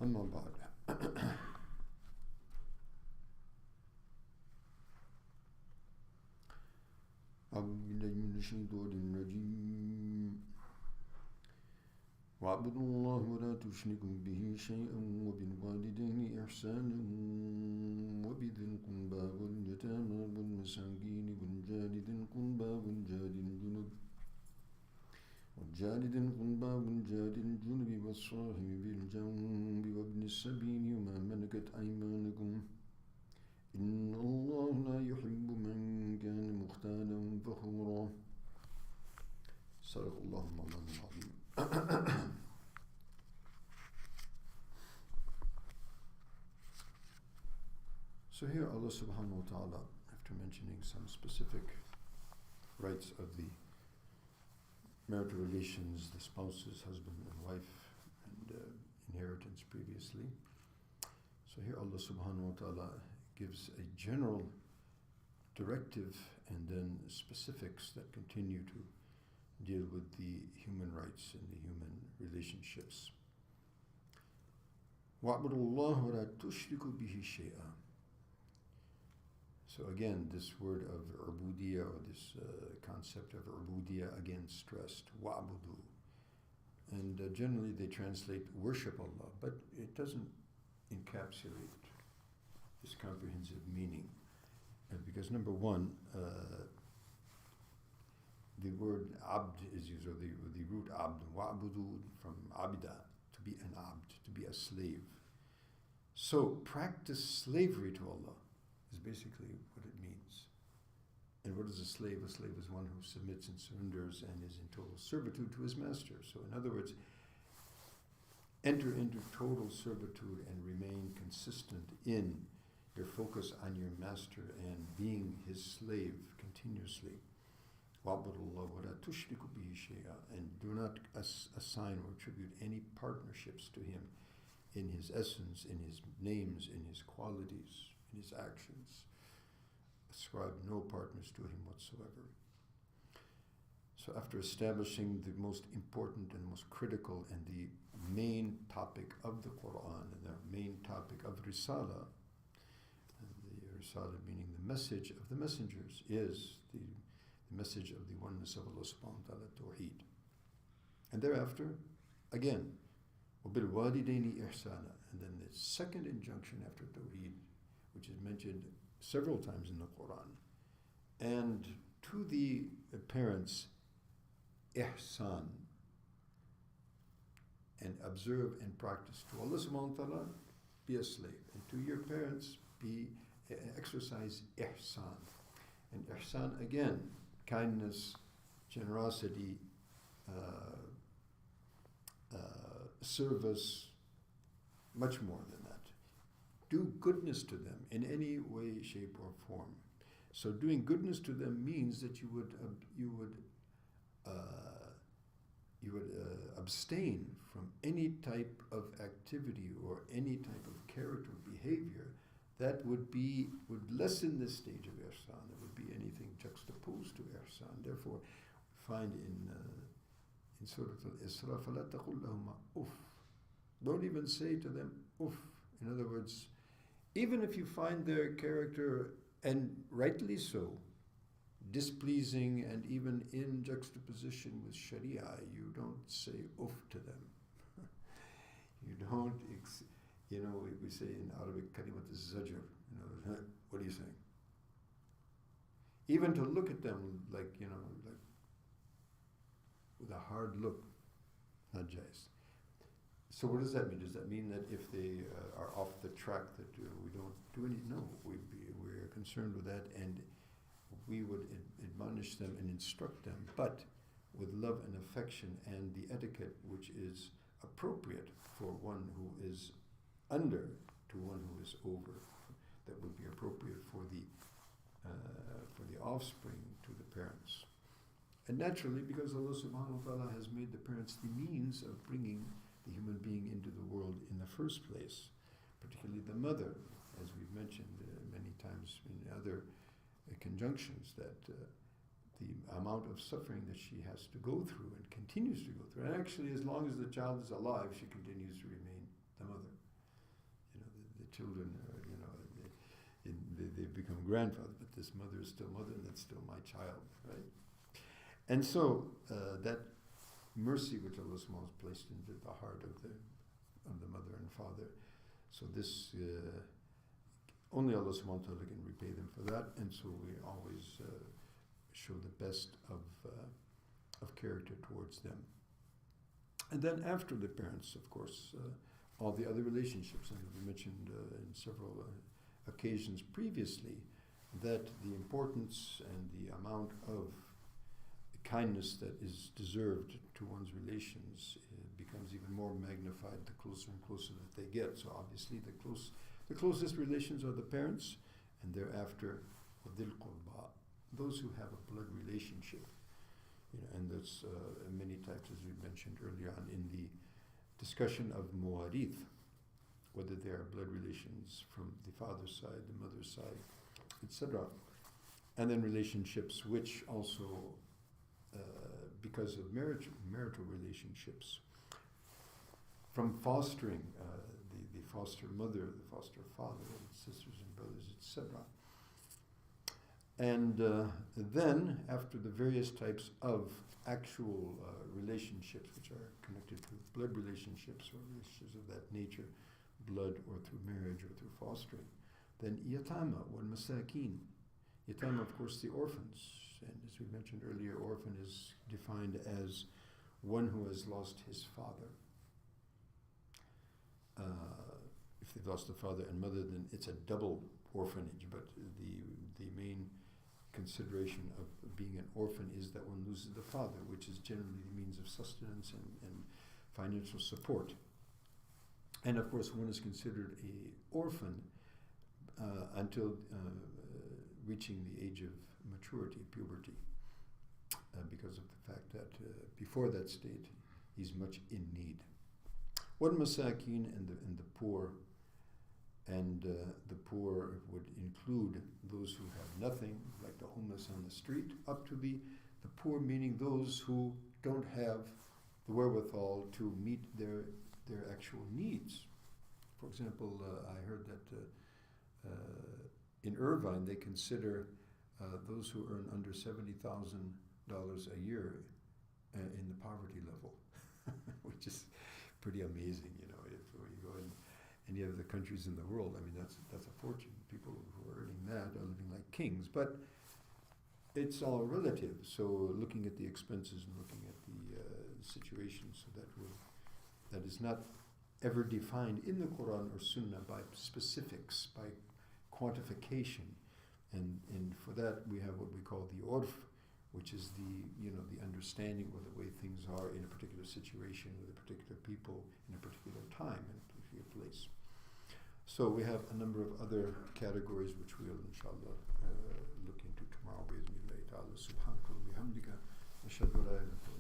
أما بعد أعوذ بالله من الشيطان الرجيم واعبدوا الله ولا تشركوا به شيئا وبالوالدين إحسانا وبذي القربى واليتامى والمساكين والجار ذي القربى والجار الجنب والصاحب بالجنب وابن السبيل وما ملكت أيمانكم إن الله لا يحب من كان مختالا فخورا صدق الله مولانا العظيم. So here Allah subhanahu wa ta'ala, after mentioning some specific rights of the marital relations, the spouses, husband and wife, and inheritance previously. So here Allah subhanahu wa ta'ala gives a general directive and then specifics that continue to deal with the human rights and the human relationships. وَاعْبُدُوا اللَّهَ وَلَا تُشْرِكُوا بِهِ شَيْئًا. So again, this word of ubudiyya, or this concept of ubudiyya, again stressed, wa'budu. And generally they translate worship Allah, but it doesn't encapsulate this comprehensive meaning. Because number one, the word abd is used, or the root abd, wa'budu, from abida, to be an abd, to be a slave. So practice slavery to Allah is basically what it means. And what is a slave? A slave is one who submits and surrenders and is in total servitude to his master. So in other words, enter into total servitude and remain consistent in your focus on your master and being his slave continuously. And do not assign or attribute any partnerships to him in his essence, in his names, in his qualities, in his actions. Ascribe no partners to him whatsoever. So after establishing the most important and most critical and the main topic of the Quran and the main topic of Risala, the Risala meaning the message of the messengers, is the message of the oneness of Allah subhanahu wa ta'ala, Tawheed. And thereafter, again, وَبِالْوَالِدَيْنِ إِحْسَانًا. And then the second injunction after Tawheed, which is mentioned several times in the Quran. And to the parents, ihsan, and observe and practice. To Allah subhanahu wa ta'ala, be a slave. And to your parents, exercise ihsan. And ihsan, again, kindness, generosity, service, much more than that. Do goodness to them in any way, shape, or form. So doing goodness to them means that you would abstain from any type of activity or any type of character or behavior that would lessen this stage of ihsan. It would be anything juxtaposed to ihsan. Therefore, find in Surah Al-Isra, فَلَا تَقُلْ لَهُمَا uff. Don't even say to them uff. In other words, even if you find their character, and rightly so, displeasing and even in juxtaposition with Sharia, you don't say uff to them. You don't, we say in Arabic, kalimat al-zajr, what are you saying? Even to look at them like with a hard look, not jais. So what does that mean? Does that mean that if they are off the track that we don't do any? No, we're concerned with that, and we would admonish them and instruct them, but with love and affection and the etiquette which is appropriate for one who is under to one who is over. That would be appropriate for the offspring to the parents. And naturally, because Allah subhanahu wa ta'ala has made the parents the means of bringing the human being into the world in the first place, particularly the mother, as we've mentioned many times in other conjunctions, that the amount of suffering that she has to go through and continues to go through. And actually, as long as the child is alive, she continues to remain the mother. children, they become grandfather, but this mother is still mother, and that's still my child, right? And so that mercy which Allah subhanahu wa ta'ala has placed into the heart of the mother and father, so this only Allah subhanahu wa ta'ala can repay them for that, and so we always show the best of character towards them. And then after the parents, of course, all the other relationships, and we mentioned in several occasions previously that the importance and the amount of kindness that is deserved to one's relations becomes even more magnified the closer and closer that they get. So obviously the closest relations are the parents, and thereafter dhil qurba, those who have a blood relationship. And that's many types, as we mentioned earlier on in the discussion of muwarith, whether they are blood relations from the father's side, the mother's side, etc. And then relationships which also, because of marital relationships, from fostering, the foster mother, the foster father, and sisters and brothers, etc. And then, after the various types of actual relationships, which are connected to blood relationships or relationships of that nature, blood or through marriage or through fostering, then yatama wal masakin. Yatama, of course, the orphans. And as we mentioned earlier, orphan is defined as one who has lost his father. If they've lost the father and mother, then it's a double orphanage, but the main consideration of being an orphan is that one loses the father, which is generally the means of sustenance and financial support. And of course, one is considered an orphan until reaching the age of maturity, puberty, because of the fact that before that state, he's much in need. Wal masakin, and the poor. And the poor would include those who have nothing, like the homeless on the street, up to the poor, meaning those who don't have the wherewithal to meet their actual needs. For example, I heard that in Irvine they consider those who earn under $70,000 a year in the poverty level, which is pretty amazing, if you go in any of the countries in the world. I mean, that's a fortune. People who are earning that are living like kings. But it's all relative. So looking at the expenses and looking at the situation, so that is not ever defined in the Quran or Sunnah by specifics, by quantification. And for that we have what we call the urf, which is the understanding or the way things are in a particular situation with a particular people in a particular time in a particular place. So we have a number of other categories which we'll inshallah look into tomorrow. Subhanallah, bihamdika, ashhadu an la ilaha illa anta